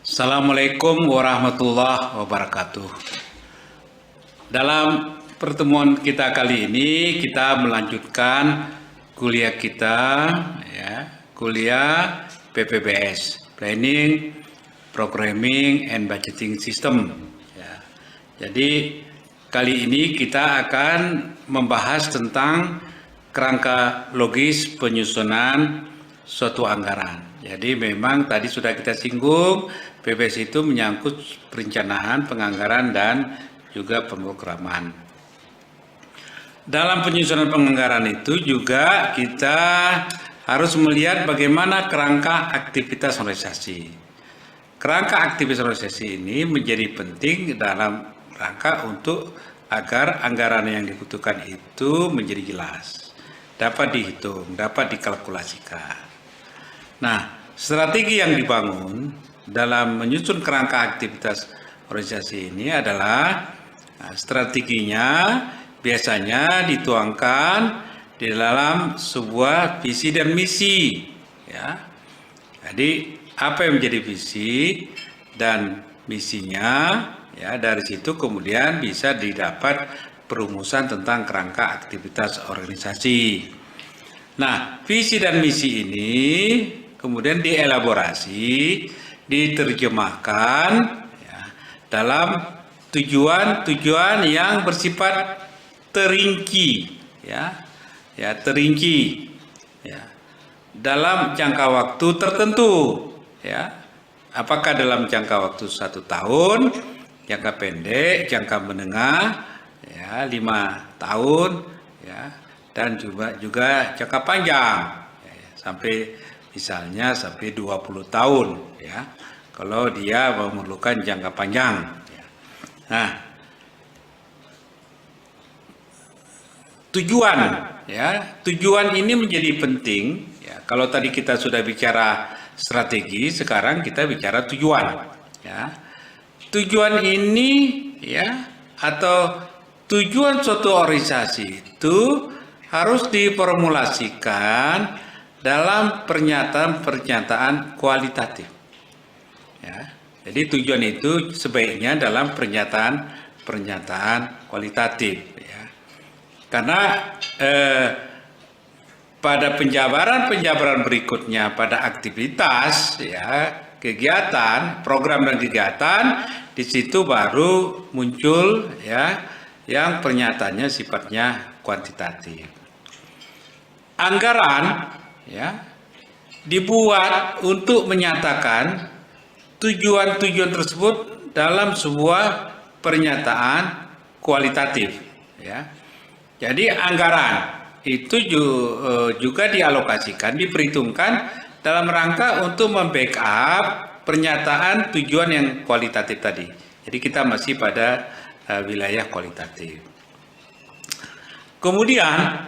Assalamualaikum warahmatullahi wabarakatuh. Dalam pertemuan kita kali ini kita melanjutkan kuliah kita, kuliah PPBS, Planning, Programming, and Budgeting System. Jadi kali ini kita akan membahas tentang kerangka logis penyusunan suatu anggaran. Jadi memang tadi sudah kita singgung, PPBS itu menyangkut perencanaan, penganggaran, dan juga pemrograman. Dalam penyusunan penganggaran itu juga kita harus melihat bagaimana kerangka aktivitas organisasi. Kerangka aktivitas organisasi ini menjadi penting dalam rangka untuk agar anggaran yang dibutuhkan itu menjadi jelas, dapat dihitung, dapat dikalkulasikan. Nah, strategi yang dibangun dalam menyusun kerangka aktivitas organisasi ini adalah strateginya biasanya dituangkan di dalam sebuah visi dan misi. Jadi apa yang menjadi visi dan misinya, dari situ kemudian bisa didapat perumusan tentang kerangka aktivitas organisasi. Nah, visi dan misi ini kemudian dielaborasi, diterjemahkan dalam tujuan-tujuan yang bersifat terrinci, terrinci, dalam jangka waktu tertentu, apakah dalam jangka waktu 1 tahun, jangka pendek, jangka menengah, 5 tahun, dan juga jangka panjang, sampai misalnya sampai 20 tahun, kalau dia memerlukan jangka panjang. Nah, tujuan ini menjadi penting. Kalau tadi kita sudah bicara strategi, sekarang kita bicara tujuan. Tujuan ini, atau tujuan suatu organisasi itu harus diformulasikan dalam pernyataan kualitatif. Jadi tujuan itu sebaiknya dalam pernyataan kualitatif. Karena pada penjabaran berikutnya pada aktivitas, kegiatan, program dan kegiatan, di situ baru muncul yang pernyataannya sifatnya kuantitatif. Anggaran dibuat untuk menyatakan tujuan-tujuan tersebut dalam sebuah pernyataan kualitatif. Jadi anggaran itu juga dialokasikan, diperhitungkan dalam rangka untuk membackup pernyataan tujuan yang kualitatif tadi. Jadi kita masih pada wilayah kualitatif. Kemudian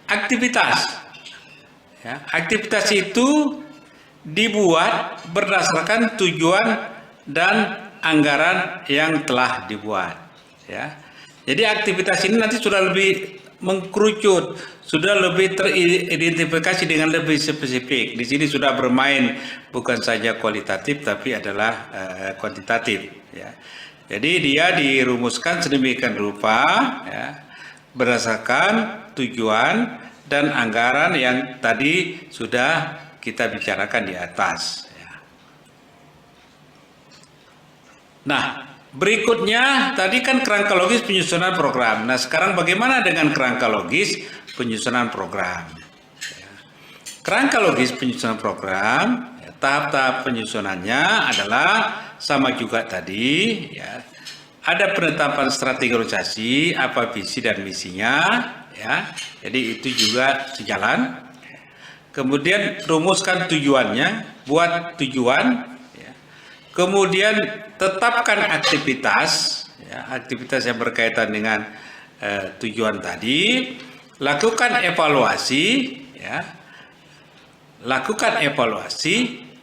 aktivitas. Aktivitas itu dibuat berdasarkan tujuan dan anggaran yang telah dibuat. Jadi aktivitas ini nanti sudah lebih mengkerucut, sudah lebih teridentifikasi dengan lebih spesifik. Di sini sudah bermain bukan saja kualitatif tapi adalah kuantitatif. Jadi dia dirumuskan sedemikian rupa berdasarkan tujuan dan anggaran yang tadi sudah kita bicarakan di atas. Nah, berikutnya tadi kan kerangka logis penyusunan program. Nah, sekarang bagaimana dengan kerangka logis penyusunan program? Kerangka logis penyusunan program, tahap-tahap penyusunannya adalah sama juga tadi. Ada penetapan strategi organisasi, apa visi dan misinya. Jadi itu juga sejalan. Kemudian rumuskan tujuannya, buat tujuan. Kemudian tetapkan aktivitas, aktivitas yang berkaitan dengan tujuan tadi. Lakukan evaluasi,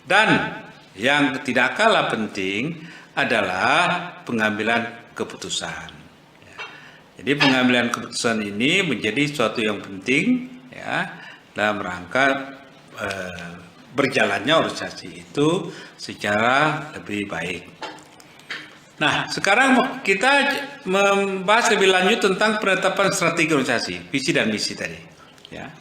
dan yang tidak kalah penting adalah pengambilan keputusan. Jadi pengambilan keputusan ini menjadi suatu yang penting dalam rangka berjalannya organisasi itu secara lebih baik. Nah, sekarang kita membahas lebih lanjut tentang penetapan strategi organisasi, visi dan misi tadi. Ya.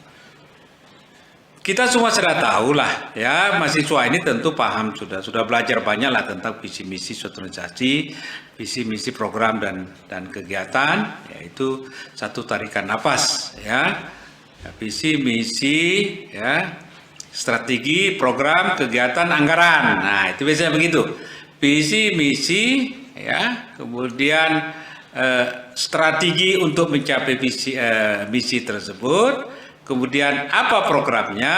Kita semua sudah tahu lah, ya, mahasiswa ini tentu paham sudah belajar banyak lah tentang visi misi suatu organisasi, visi misi program dan kegiatan, yaitu satu tarikan napas, ya, visi misi, ya, strategi, program, kegiatan, anggaran. Nah, itu biasanya begitu, visi misi, ya, kemudian strategi untuk mencapai visi misi tersebut. Kemudian apa programnya,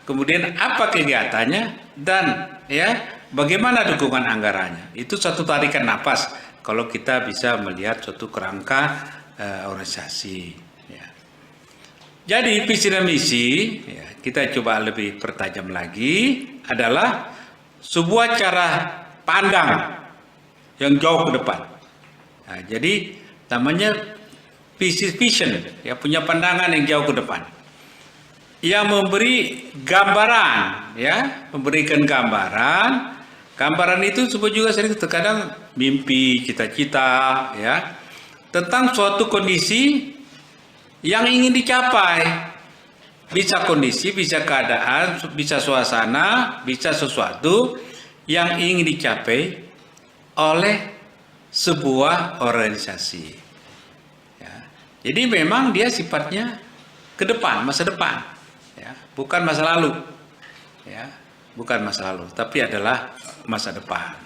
kemudian apa kegiatannya, dan ya bagaimana dukungan anggarannya. Itu satu tarikan napas kalau kita bisa melihat suatu kerangka organisasi. Ya. Jadi visi dan misi, ya, kita coba lebih pertajam lagi, adalah sebuah cara pandang yang jauh ke depan. Nah, jadi namanya vision, ya, punya pandangan yang jauh ke depan. Yang memberi gambaran, ya, memberikan gambaran. Gambaran itu sebut juga sering terkadang mimpi, cita-cita, ya, tentang suatu kondisi yang ingin dicapai. Bisa kondisi, bisa keadaan, bisa suasana, bisa sesuatu yang ingin dicapai oleh sebuah organisasi. Ya. Jadi memang dia sifatnya ke depan, masa depan. Bukan masa lalu, ya, bukan masa lalu, tapi adalah masa depan.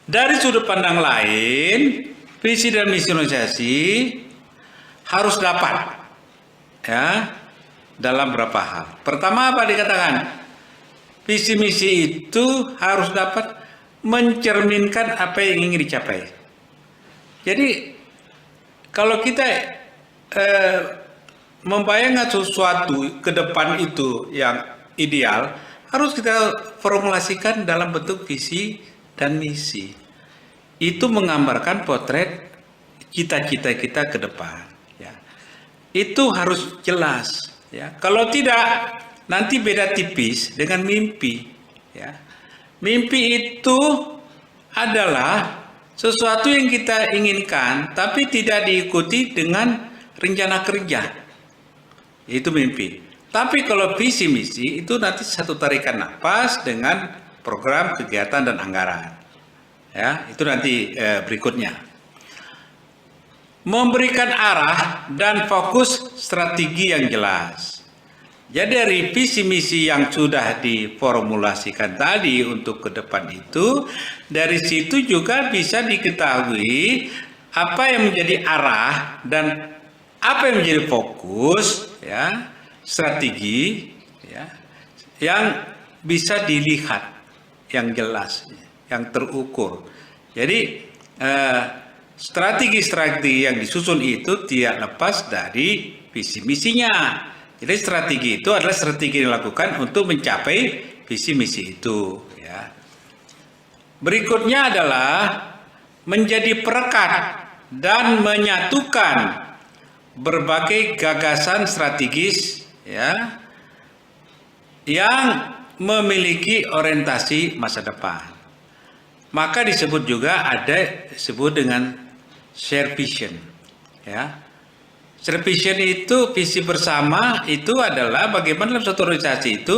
Dari sudut pandang lain, visi dan misi organisasi harus dapat, ya, dalam beberapa hal. Pertama apa dikatakan? Visi misi itu harus dapat mencerminkan apa yang ingin dicapai. Jadi kalau kita membayangkan sesuatu ke depan itu yang ideal, harus kita formulasikan dalam bentuk visi dan misi. Itu menggambarkan potret cita-cita kita ke depan. Ya. Itu harus jelas. Ya. Kalau tidak, nanti beda tipis dengan mimpi. Ya. Mimpi itu adalah sesuatu yang kita inginkan, tapi tidak diikuti dengan rencana kerja. Itu mimpi. Tapi kalau visi misi itu nanti satu tarikan napas dengan program, kegiatan, dan anggaran. Ya, itu nanti berikutnya. Memberikan arah dan fokus strategi yang jelas. Jadi dari visi misi yang sudah diformulasikan tadi untuk ke depan itu, dari situ juga bisa diketahui apa yang menjadi arah dan apa yang menjadi fokus, ya, strategi, ya, yang bisa dilihat, yang jelas, yang terukur. Jadi strategi-strategi yang disusun itu tidak lepas dari visi misinya. Jadi strategi itu adalah strategi yang dilakukan untuk mencapai visi misi itu. Ya. Berikutnya adalah menjadi perekat dan menyatukan berbagai gagasan strategis, ya, yang memiliki orientasi masa depan. Maka disebut juga disebut dengan share vision, ya. Share vision itu visi bersama, itu adalah bagaimana dalam suatu organisasi itu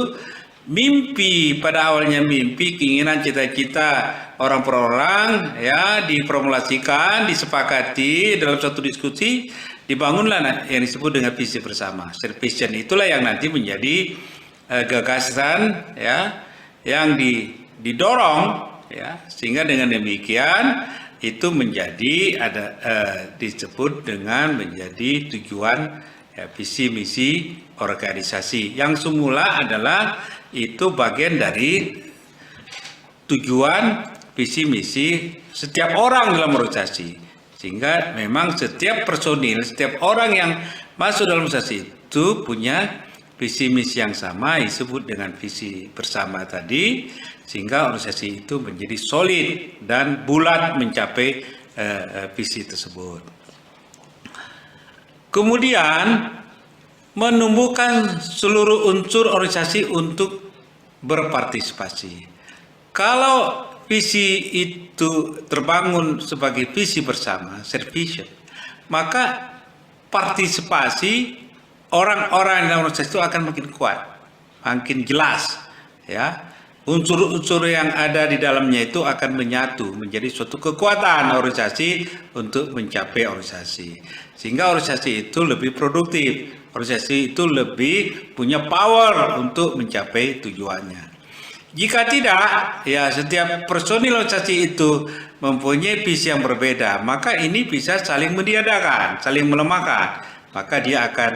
mimpi, pada awalnya mimpi, keinginan, cita-cita orang per orang, ya, diformulasikan, disepakati dalam suatu diskusi, dibangunlah yang disebut dengan visi bersama. Share vision itulah yang nanti menjadi gagasan, ya, yang didorong, ya, sehingga dengan demikian itu menjadi disebut dengan menjadi tujuan, ya, visi misi organisasi yang semula adalah itu bagian dari tujuan visi misi setiap orang dalam organisasi. Sehingga memang setiap personil, setiap orang yang masuk dalam organisasi itu punya visi misi yang sama, disebut dengan visi bersama tadi, sehingga organisasi itu menjadi solid dan bulat mencapai visi tersebut. Kemudian menumbuhkan seluruh unsur organisasi untuk berpartisipasi. Kalau visi itu terbangun sebagai visi bersama, shared vision, maka partisipasi orang-orang dalam organisasi itu akan makin kuat, makin jelas, ya. Unsur-unsur yang ada di dalamnya itu akan menyatu menjadi suatu kekuatan organisasi untuk mencapai organisasi. Sehingga organisasi itu lebih produktif, organisasi itu lebih punya power untuk mencapai tujuannya. Jika tidak, ya setiap personil organisasi itu mempunyai visi yang berbeda, maka ini bisa saling meniadakan, saling melemahkan. Maka dia akan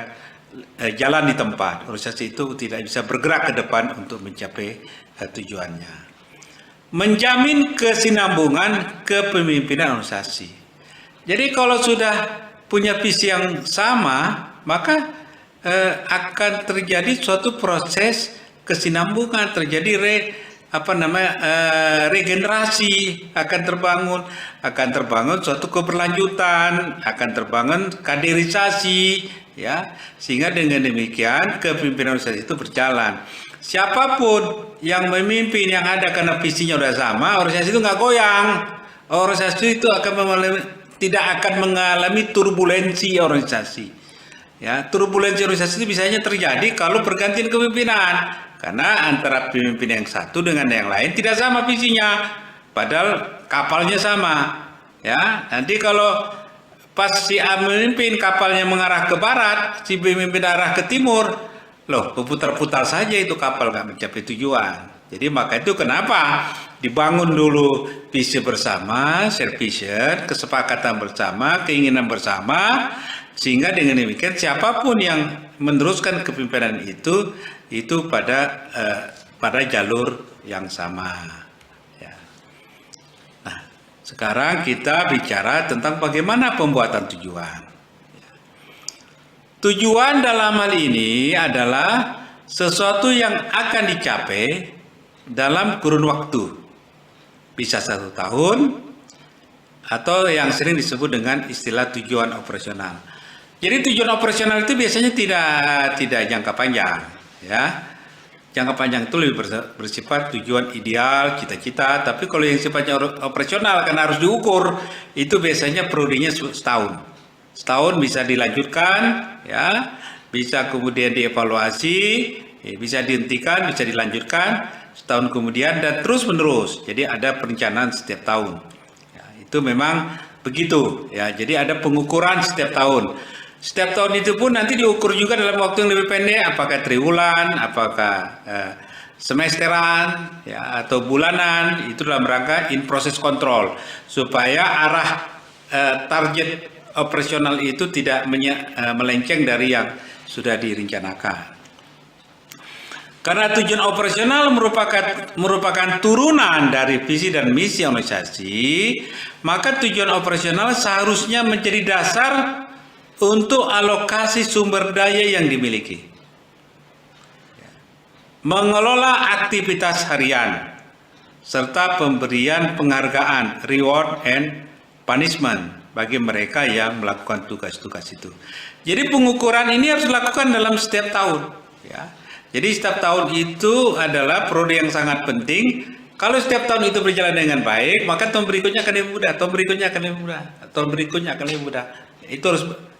jalan di tempat. Organisasi itu tidak bisa bergerak ke depan untuk mencapai tujuannya. Menjamin kesinambungan kepemimpinan organisasi. Jadi kalau sudah punya visi yang sama, maka akan terjadi suatu proses kesinambungan, terjadi regenerasi, akan terbangun suatu keberlanjutan, akan terbangun kaderisasi, ya, sehingga dengan demikian kepemimpinan organisasi itu berjalan. Siapapun yang memimpin yang ada karena visinya udah sama, organisasi itu nggak goyang. Organisasi itu tidak akan mengalami turbulensi organisasi. Ya, turbulensi organisasi itu biasanya terjadi kalau pergantian kepemimpinan. Karena antara pemimpin yang satu dengan yang lain tidak sama visinya, padahal kapalnya sama. Ya, nanti kalau pas si A memimpin kapalnya mengarah ke barat, si B memimpin arah ke timur, loh, berputar-putar saja itu kapal nggak mencapai tujuan. Jadi maka itu kenapa dibangun dulu visi bersama, shared vision, kesepakatan bersama, keinginan bersama, sehingga dengan demikian siapapun yang meneruskan kepemimpinan itu pada jalur yang sama. Ya. Nah, sekarang kita bicara tentang bagaimana pembuatan tujuan. Tujuan dalam hal ini adalah sesuatu yang akan dicapai dalam kurun waktu. Bisa 1 tahun atau yang sering disebut dengan istilah tujuan operasional. Jadi tujuan operasional itu biasanya tidak jangka panjang, ya. Jangka panjang itu lebih bersifat tujuan ideal, cita-cita, tapi kalau yang sifatnya operasional karena harus diukur, itu biasanya periodenya setahun. Setahun bisa dilanjutkan, ya, bisa kemudian dievaluasi, ya, bisa dihentikan, bisa dilanjutkan setahun kemudian dan terus menerus. Jadi ada perencanaan setiap tahun. Ya, itu memang begitu, ya. Jadi ada pengukuran setiap tahun. Setiap tahun itu pun nanti diukur juga dalam waktu yang lebih pendek, apakah triwulan, apakah semesteran, ya, atau bulanan. Itu dalam rangka in process control supaya arah target operasional itu tidak melenceng dari yang sudah direncanakan. Karena tujuan operasional merupakan turunan dari visi dan misi organisasi, maka tujuan operasional seharusnya menjadi dasar untuk alokasi sumber daya yang dimiliki. Mengelola aktivitas harian, serta pemberian penghargaan, reward and punishment bagi mereka yang melakukan tugas-tugas itu. Jadi pengukuran ini harus dilakukan dalam setiap tahun. Ya. Jadi setiap tahun itu adalah periode yang sangat penting. Kalau setiap tahun itu berjalan dengan baik, maka tahun berikutnya akan lebih mudah, tahun berikutnya akan lebih mudah, tahun berikutnya akan lebih mudah. Itu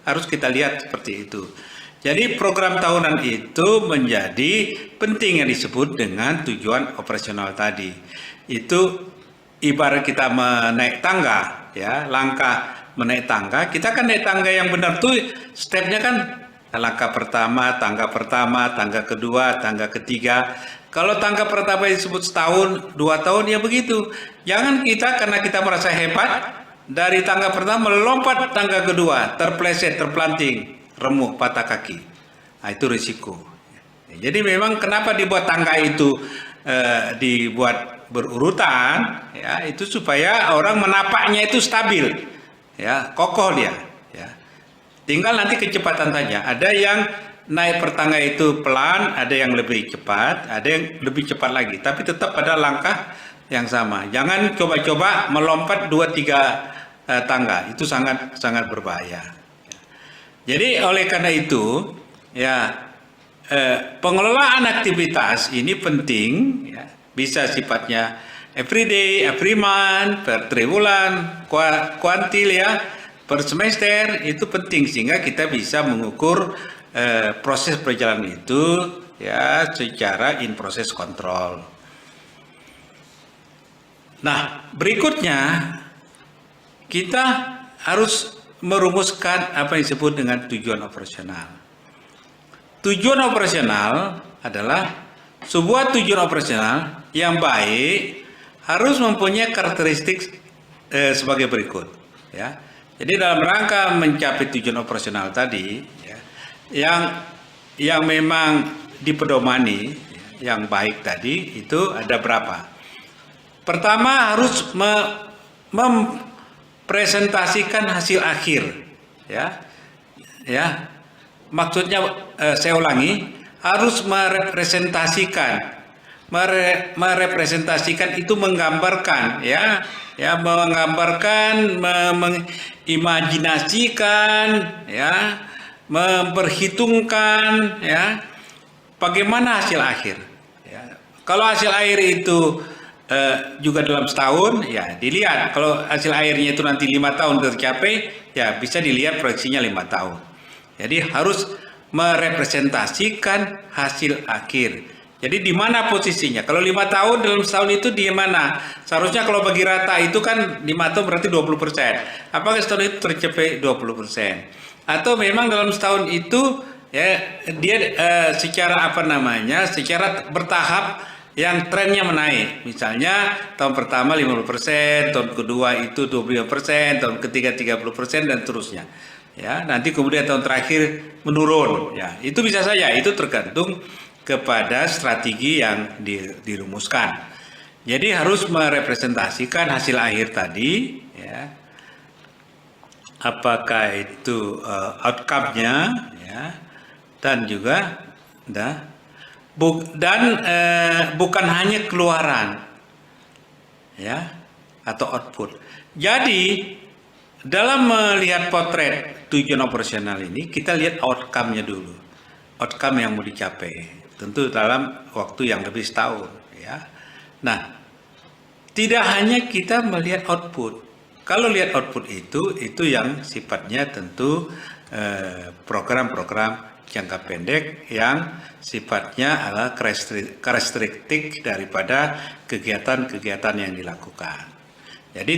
harus kita lihat seperti itu. Jadi program tahunan itu menjadi penting yang disebut dengan tujuan operasional tadi. Itu ibarat kita menaik tangga, ya, langkah menaik tangga, kita kan naik tangga yang benar tuh stepnya kan langkah pertama, tangga kedua, tangga ketiga. Kalau tangga pertama disebut setahun, 2 tahun, ya begitu. Jangan kita karena kita merasa hebat dari tangga pertama melompat tangga kedua, terpleset, terpelanting, remuk, patah kaki. Nah, itu risiko. Jadi memang kenapa dibuat tangga itu dibuat berurutan, ya, itu supaya orang menapaknya itu stabil. Ya, kokoh dia, ya. Tinggal nanti kecepatan saja. Ada yang naik pertangga itu pelan, ada yang lebih cepat, ada yang lebih cepat lagi, tapi tetap pada langkah yang sama. Jangan coba-coba melompat 2-3 tangga, itu sangat berbahaya. Jadi oleh karena itu ya pengelolaan aktivitas ini penting, ya, bisa sifatnya every day, every month, per triwulan, kuantil ya, per semester, itu penting sehingga kita bisa mengukur proses perjalanan itu ya secara in proses kontrol. Nah, berikutnya kita harus merumuskan apa yang disebut dengan tujuan operasional. Tujuan operasional adalah sebuah tujuan operasional yang baik harus mempunyai karakteristik sebagai berikut. Ya. Jadi dalam rangka mencapai tujuan operasional tadi, ya, yang memang dipedomani, yang baik tadi itu ada berapa? Pertama harus mempresentasikan hasil akhir, ya. Maksudnya saya ulangi, harus merepresentasikan itu menggambarkan, ya menggambarkan, mengimajinasikan, ya, memperhitungkan, ya, bagaimana hasil akhir. Ya. Kalau hasil akhir itu juga dalam setahun, ya dilihat. Kalau hasil akhirnya itu nanti 5 tahun tercapai, ya bisa dilihat proyeksinya 5 tahun. Jadi harus merepresentasikan hasil akhir. Jadi di mana posisinya? Kalau 5 tahun dalam setahun itu di mana? Seharusnya kalau bagi rata itu kan 5 tahun berarti 20%. Apakah setahun itu tercapai 20%? Atau memang dalam setahun itu ya dia secara secara bertahap yang trennya menaik. Misalnya tahun pertama 50%, tahun kedua itu 25%, tahun ketiga 30% dan seterusnya. Ya, nanti kemudian tahun terakhir menurun. Ya, itu bisa saja, itu tergantung kepada strategi yang dirumuskan. Jadi harus merepresentasikan hasil akhir tadi, ya. Apakah itu outcome-nya, ya, dan juga bukan hanya keluaran, ya, atau output. Jadi dalam melihat potret tujuan operasional ini, kita lihat outcome-nya dulu. Outcome yang mau dicapai. Tentu dalam waktu yang lebih setahun. Ya. Nah, tidak hanya kita melihat output. Kalau lihat output itu yang sifatnya tentu program-program jangka pendek yang sifatnya adalah karakteristik daripada kegiatan-kegiatan yang dilakukan. Jadi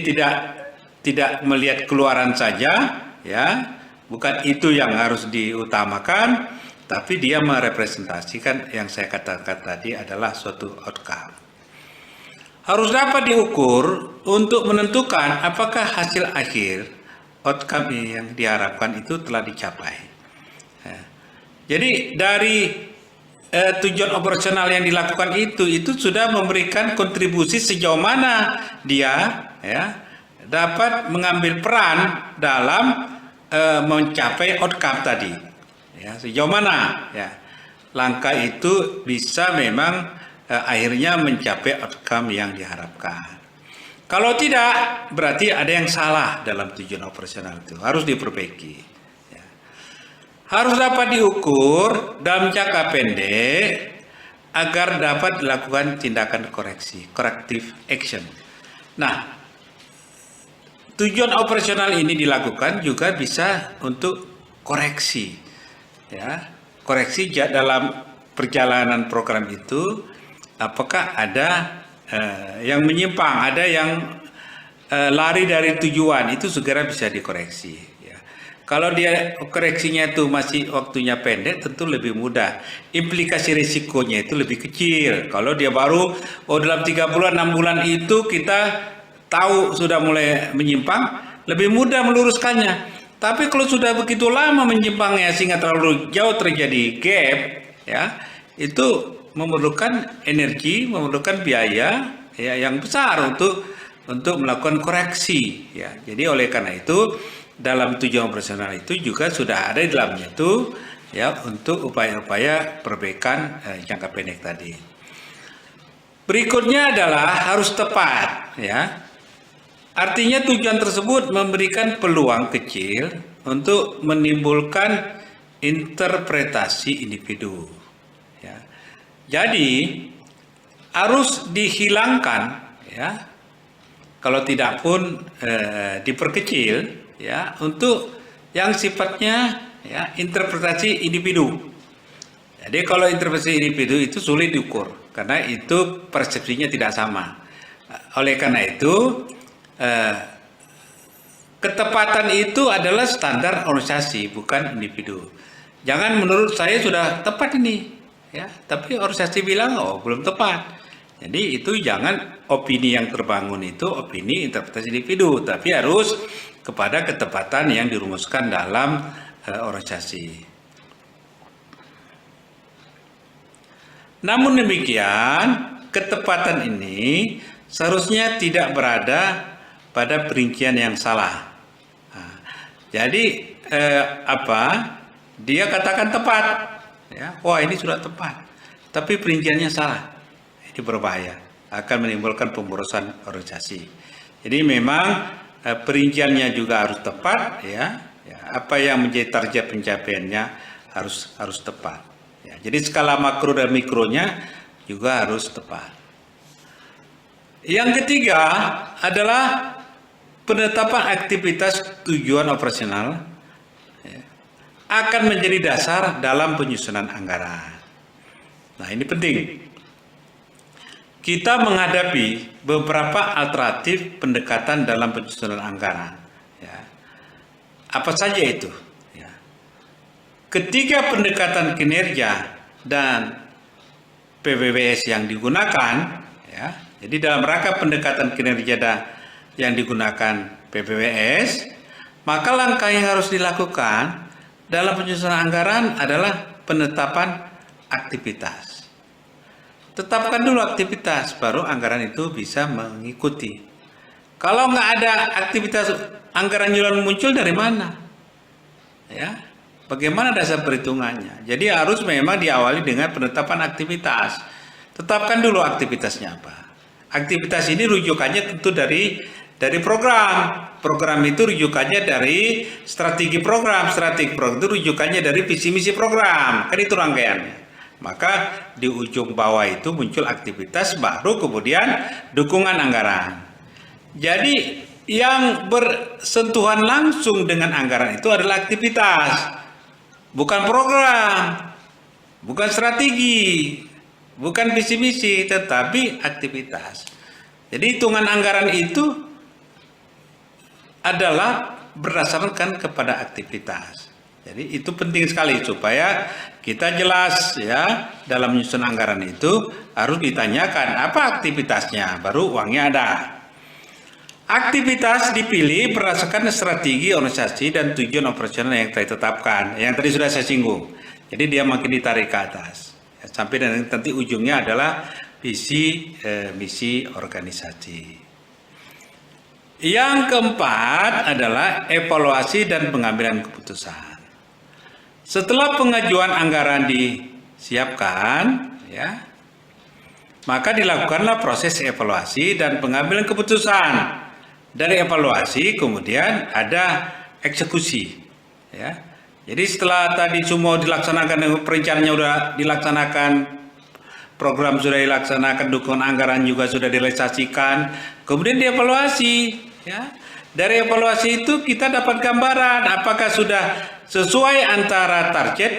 tidak melihat keluaran saja, ya, bukan itu yang harus diutamakan, tapi dia merepresentasikan yang saya katakan tadi adalah suatu outcome. Harus dapat diukur untuk menentukan apakah hasil akhir outcome yang diharapkan itu telah dicapai. Ya. Jadi dari tujuan operasional yang dilakukan itu sudah memberikan kontribusi sejauh mana dia, ya, dapat mengambil peran dalam mencapai outcome tadi, ya, sejauh mana, ya, langkah itu bisa memang akhirnya mencapai outcome yang diharapkan. Kalau tidak, berarti ada yang salah dalam tujuan operasional itu, harus diperbaiki, ya. Harus dapat diukur dalam jangka pendek agar dapat dilakukan tindakan koreksi, corrective action. Nah, tujuan operasional ini dilakukan juga bisa untuk koreksi, ya, koreksi dalam perjalanan program itu. Apakah ada yang menyimpang, ada yang lari dari tujuan, itu segera bisa dikoreksi. Ya. Kalau dia koreksinya itu masih waktunya pendek, tentu lebih mudah. Implikasi risikonya itu lebih kecil. Kalau dia baru dalam 3 bulan, 6 bulan itu kita tahu sudah mulai menyimpang, lebih mudah meluruskannya. Tapi kalau sudah begitu lama menyimpangnya sehingga terlalu jauh terjadi gap, ya, itu memerlukan energi, memerlukan biaya, ya, yang besar untuk melakukan koreksi, ya. Jadi oleh karena itu dalam tujuan operasional itu juga sudah ada di dalamnya itu, ya, untuk upaya-upaya perbaikan jangka pendek tadi. Berikutnya adalah harus tepat, ya. Artinya tujuan tersebut memberikan peluang kecil untuk menimbulkan interpretasi individu. Ya. Jadi harus dihilangkan, ya. Kalau tidak pun diperkecil, ya, untuk yang sifatnya ya interpretasi individu. Jadi kalau interpretasi individu itu sulit diukur karena itu persepsinya tidak sama. Oleh karena itu ketepatan itu adalah standar organisasi, bukan individu. Jangan menurut saya sudah tepat ini, ya, tapi organisasi bilang oh belum tepat. Jadi itu jangan opini yang terbangun itu opini interpretasi individu, tapi harus kepada ketepatan yang dirumuskan dalam organisasi. Namun demikian, ketepatan ini seharusnya tidak berada pada perincian yang salah. Jadi dia katakan tepat, ya, wah ini sudah tepat, tapi perinciannya salah, ini berbahaya, akan menimbulkan pemborosan organisasi. Jadi memang perinciannya juga harus tepat, ya, apa yang menjadi target pencapaiannya harus tepat. Ya, jadi skala makro dan mikronya juga harus tepat. Yang ketiga adalah penetapan aktivitas tujuan operasional akan menjadi dasar dalam penyusunan anggaran. Nah, ini penting. Kita menghadapi beberapa alternatif pendekatan dalam penyusunan anggaran. Ya. Apa saja itu? Ya. Ketiga pendekatan kinerja dan PPWS yang digunakan, ya, jadi dalam rangka pendekatan kinerja yang digunakan PPWS, maka langkah yang harus dilakukan dalam penyusunan anggaran adalah penetapan aktivitas. Tetapkan dulu aktivitas, baru anggaran itu bisa mengikuti. Kalau nggak ada aktivitas, anggaran yuran muncul dari mana? Ya, bagaimana dasar perhitungannya? Jadi harus memang diawali dengan penetapan aktivitas. Tetapkan dulu aktivitasnya apa. Aktivitas ini rujukannya tentu dari program. Program itu rujukannya dari strategi program. Strategi program itu rujukannya dari visi misi program. Kan itu rangkaiannya. Maka di ujung bawah itu muncul aktivitas, baru kemudian dukungan anggaran. Jadi yang bersentuhan langsung dengan anggaran itu adalah aktivitas. Bukan program, bukan strategi, bukan visi misi, tetapi aktivitas. Jadi hitungan anggaran itu adalah berdasarkan kepada aktivitas. Jadi itu penting sekali supaya kita jelas, ya, dalam menyusun anggaran itu harus ditanyakan apa aktivitasnya, baru uangnya ada. Aktivitas dipilih berdasarkan strategi organisasi dan tujuan operasional yang ditetapkan, yang tadi sudah saya singgung. Jadi dia makin ditarik ke atas, ya, sampai nanti ujungnya adalah visi misi organisasi. Yang keempat adalah evaluasi dan pengambilan keputusan. Setelah pengajuan anggaran disiapkan, ya, maka dilakukanlah proses evaluasi dan pengambilan keputusan. Dari evaluasi kemudian ada eksekusi, ya. Jadi setelah tadi semua dilaksanakan, perencanaannya sudah dilaksanakan, program sudah dilaksanakan, dukungan anggaran juga sudah direalisasikan, kemudian dievaluasi, ya. Dari evaluasi itu kita dapat gambaran apakah sudah sesuai antara target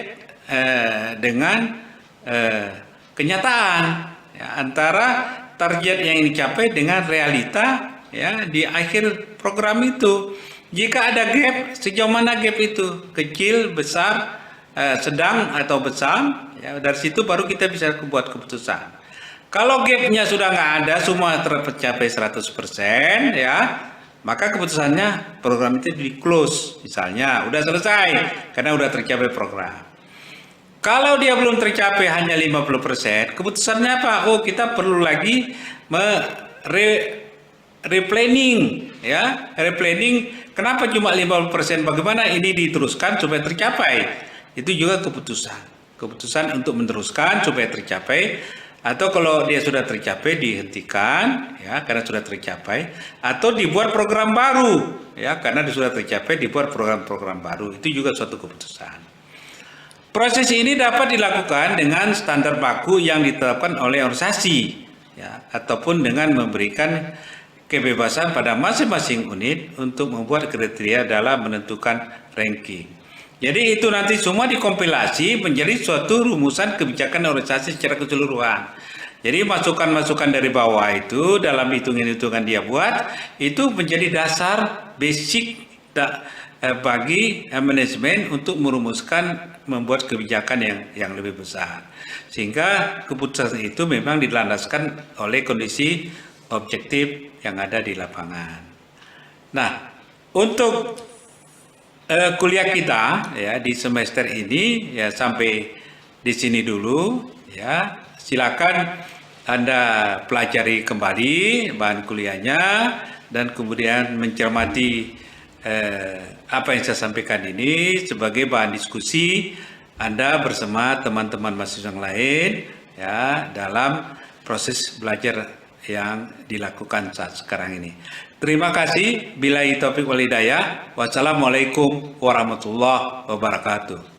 dengan kenyataan, ya, antara target yang dicapai dengan realita, ya, di akhir program itu. Jika ada gap, sejauh mana gap itu? Kecil, besar, sedang atau besar, ya, dari situ baru kita bisa buat keputusan. Kalau gapnya sudah nggak ada, semua tercapai 100%, ya, maka keputusannya program itu di close, misalnya udah selesai karena udah tercapai program. Kalau dia belum tercapai hanya 50%, keputusannya apa? Oh, kita perlu lagi replanning, ya, replanning. Kenapa cuma 50%? Bagaimana ini diteruskan supaya tercapai? Itu juga keputusan untuk meneruskan supaya tercapai. Atau kalau dia sudah tercapai dihentikan, ya, karena sudah tercapai, atau dibuat program baru, ya, karena sudah tercapai dibuat program-program baru. Itu juga suatu keputusan. Proses ini dapat dilakukan dengan standar baku yang ditetapkan oleh organisasi, ya, ataupun dengan memberikan kebebasan pada masing-masing unit untuk membuat kriteria dalam menentukan ranking. Jadi itu nanti semua dikompilasi menjadi suatu rumusan kebijakan organisasi secara keseluruhan. Jadi masukan-masukan dari bawah itu dalam hitungan-hitungan dia buat itu menjadi dasar basic bagi manajemen untuk merumuskan membuat kebijakan yang lebih besar. Sehingga keputusan itu memang dilandaskan oleh kondisi objektif yang ada di lapangan. Nah, untuk kuliah kita ya di semester ini ya sampai di sini dulu ya. Silakan Anda pelajari kembali bahan kuliahnya dan kemudian mencermati apa yang saya sampaikan ini sebagai bahan diskusi Anda bersama teman-teman mahasiswa yang lain ya dalam proses belajar yang dilakukan saat sekarang ini. Terima kasih. Billahi taufiq wal hidayah. Wassalamualaikum warahmatullahi wabarakatuh.